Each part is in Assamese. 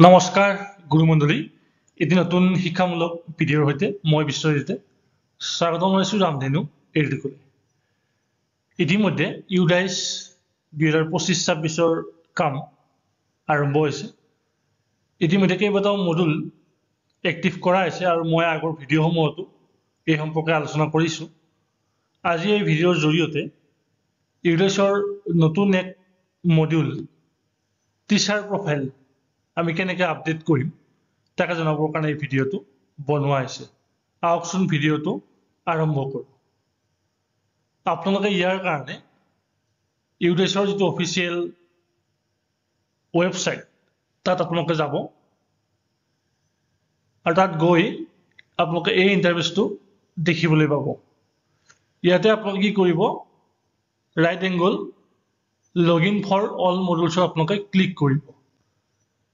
নমস্কাৰ গুৰুমণ্ডলী এটি নতুন শিক্ষামূলক ভিডিঅ'ৰ সৈতে মই বিশ্বজিতে স্বাগতম জনাইছো ৰামধেনু এডুকেলে ইতিমধ্যে ইউডাইছ 2025-26 কাম আৰম্ভ হৈছে ইতিমধ্যে কেইবাটাও মডুল এক্টিভ কৰা হৈছে আৰু মই আগৰ ভিডিঅ'সমূহতো এই সম্পৰ্কে আলোচনা কৰিছো আজি এই ভিডিঅ'ৰ জৰিয়তে ইউডাইছৰ নতুন এক মডুল টিচাৰ প্ৰফাইল আমি কেনেকৈ আপডেট কৰিম তাকে জনাবৰ কাৰণে এই ভিডিঅ'টো বনোৱা হৈছে আহকচোন ভিডিঅ'টো আৰম্ভ কৰোঁ আপোনালোকে ইয়াৰ কাৰণে ইউডাইছৰ যিটো অফিচিয়েল ৱেবছাইট তাত আপোনালোকে যাব আৰু তাত গৈ আপোনালোকে এই ইণ্টাৰফেচটো দেখিবলৈ পাব ইয়াতে আপোনালোকে কি কৰিব right angle login for all মডুলছৰ আপোনালোকে ক্লিক কৰিব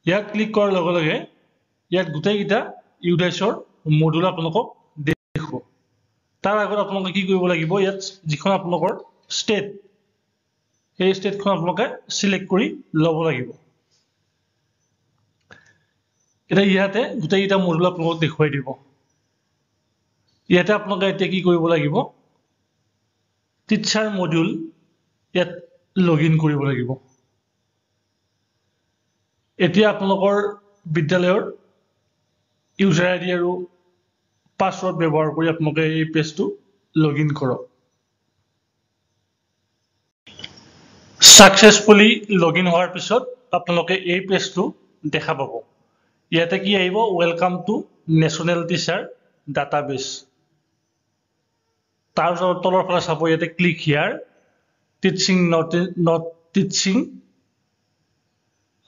ইয়াত ক্লিক কৰাৰ লগে লগে ইয়াত গোটেইকেইটা ইউডাইছৰ মডুল আপোনালোকক দেখিব তাৰ আগত আপোনালোকে কি কৰিব লাগিব ইয়াত যিখন আপোনালোকৰ ষ্টেট এই ষ্টেটখন আপোনালোকে সিলেক্ট কৰি ল'ব লাগিব এটা ইয়াতে গোটেইকেইটা মডুল আপোনালোকক দেখুৱাই দিব ইয়াতে আপোনালোকে এতিয়া কি কৰিব লাগিব টিচাৰ মডুল ইয়াত লগইন কৰিব লাগিব এতিয়া আপোনালোকৰ বিদ্যালয়ৰ ইউজাৰ আইডি আৰু পাছৱৰ্ড ব্যৱহাৰ কৰি আপোনালোকে এই পেজটো লগইন কৰক সাকসেসফুলি লগইন হোৱাৰ পিছত আপোনালোকে এই পেজটো দেখা পাব ইয়াতে কি আহিব welcome to national teacher database তাৰ তলৰ ফালে চাব ইয়াতে click here teaching not teaching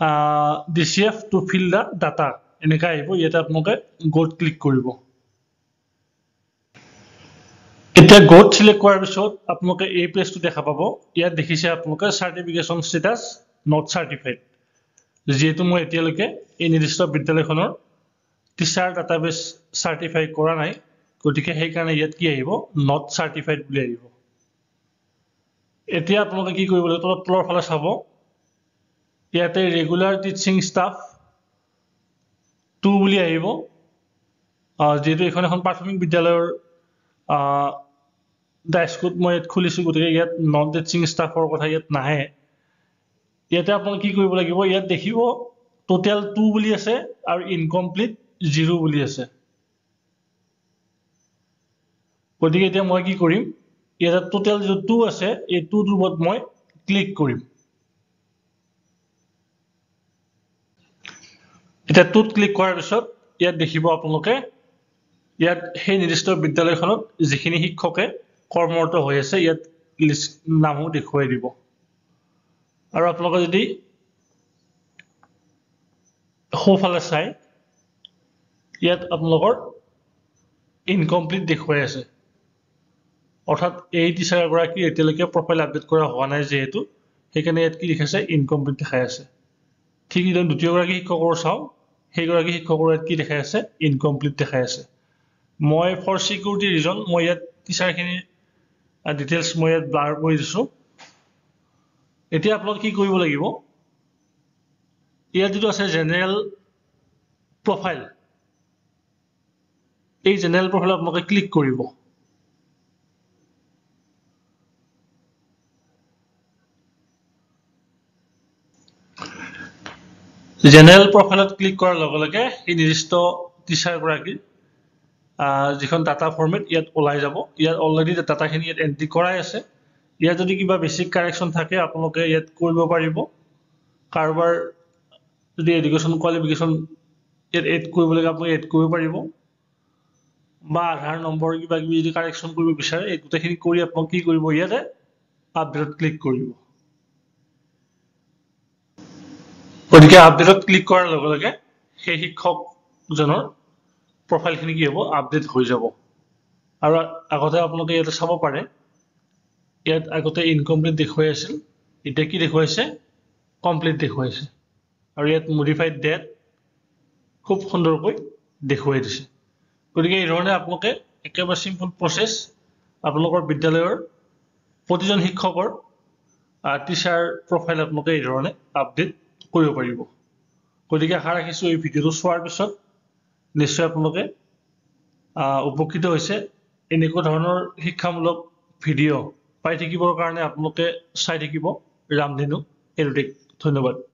DCF to fill the data এনেকা আহিব ইয়াতে আপোনালোকে গোট ক্লিক কৰিব এতিয়া গোট সিলেক্ট কৰাৰ পিছত আপোনালোকে এই পেজটো দেখা পাব ইয়াত দেখিছে আপোনালোকে সাৰ্টিফিকেশন ষ্টেটাস নট সাৰ্টিফাইড যেহেতু মই এতিয়ালৈকে এই নিৰ্দিষ্ট বিদ্যালয়খনৰ টিচাৰ ডাটাবেস সাৰ্টিফাই কৰা নাই গতিকে সেই কাৰণে ইয়াত কি আহিব নট সাৰ্টিফাইড বুলি আহিব এতিয়া আপোনালোকে কি কৰিব লাগিব তলৰ ফালে চাব ইয়াতে ৰেগুলাৰ টিচিং ষ্টাফ 2 বুলি আহিব যেহেতু এখন প্ৰাথমিক বিদ্যালয়ৰ ডাইস্কুট মই ইয়াত খুলিছো গতিকে ইয়াত নন টিচিং ষ্টাফৰ কথা ইয়াত নাহে ইয়াতে আপোনালোকে কি কৰিব লাগিব ইয়াত দেখিব টোটেল 2 বুলি আছে আৰু ইনকমপ্লিট 0 বুলি আছে গতিকে এতিয়া মই কি কৰিম ইয়াতে টোটেল যে 2 আছে এই 2 ৰ ওপৰত মই ক্লিক কৰিম এটা টুট ক্লিক কৰাৰ পিছত ইয়াত দেখিব আপোনালোকে ইয়াত সেই নিৰ্দিষ্ট বিদ্যালয়খনত যিখিনি শিক্ষকে কৰ্মৰত হৈ আছে ইয়াত নামও দেখুৱাই দিব আৰু আপোনালোকে যদি সোঁফালে চাই ইয়াত আপোনালোকৰ ইনকমপ্লিট দেখুৱাই আছে অৰ্থাৎ এই টিচাৰ গৰাকী এতিয়ালৈকে প্ৰফাইল আপডেট কৰা হোৱা নাই যেহেতু সেইকাৰণে ইয়াত কি লিখাছে ইনকমপ্লিট দেখাই আছে ঠিক ইদন দ্বিতীয় গৰাকী শিক্ষকৰ চাও সেইগৰাকী শিক্ষকৰ ইয়াত কি দেখাই আছে ইনকমপ্লিট দেখাই আছে মই ফৰ সিকিউৰিটি ৰিজন মই ইয়াত টিচাৰখিনি ডিটেইলছ মই ইয়াত ব্লাৰ কৰি দিছো এতিয়া আপোনালোকে কি কৰিব লাগিব ইয়াত যেটো আছে জেনাৰেল প্ৰফাইল এই জেনাৰেল প্ৰফাইল আপোনালোকে ক্লিক কৰিব জেনাৰেল প্ৰফাইলত ক্লিক কৰাৰ লগে লগে এই নিৰ্দিষ্ট টিচাৰ গৰাকী যিখন ডাটা ফৰমেট ইয়াত ওলাই যাব ইয়াত অলৰেডি ডাটাখিনি ইয়াত এন্ট্ৰি কৰাই আছে ইয়াত যদি কিবা বেসিক কাৰেকচন থাকে আপোনালোকে ইয়াত কৰিব পাৰিব কাৰোবাৰ যদি এডুকেশ্যন কোৱালিফিকেশন ইয়াত এড কৰিব লাগে আপুনি এড কৰিব পাৰিব বা আধাৰ নম্বৰ কিবা কিবি যদি কাৰেকচন কৰিব বিচাৰে এই গোটেইখিনি কৰি আপোনালোকে কি কৰিব ইয়াতে আপডেট ক্লিক কৰিব গতিকে আপডেটত ক্লিক কৰাৰ লগে লগে সেই শিক্ষকজনৰ প্ৰফাইলখিনি কি হ'ব আপডেট হৈ যাব আৰু আগতে আপোনালোকে ইয়াতে চাব পাৰে ইয়াত আগতে ইনকমপ্লিট দেখুৱাই আছিল এতিয়া কি দেখুৱাইছে কমপ্লিট দেখুৱাইছে আৰু ইয়াত মডিফাইড ডেট খুব সুন্দৰকৈ দেখুৱাই দিছে গতিকে এই ধৰণে আপোনালোকে একেবাৰে সিম্পল প্ৰসেস আপোনালোকৰ বিদ্যালয়ৰ প্ৰতিজন শিক্ষকৰ টিচাৰ প্ৰফাইল আপোনালোকে এই ধৰণে আপডেট কৰিব পাৰিব গতিকে আশা ৰাখিছোঁ এই ভিডিঅ'টো চোৱাৰ পিছত নিশ্চয় আপোনালোকে উপকৃত হৈছে। এনেকুৱা ধৰণৰ শিক্ষামূলক ভিডিঅ' পাই থাকিবৰ কাৰণে আপোনালোকে চাই থাকিব ৰামধেনু এডুটেক। ধন্যবাদ।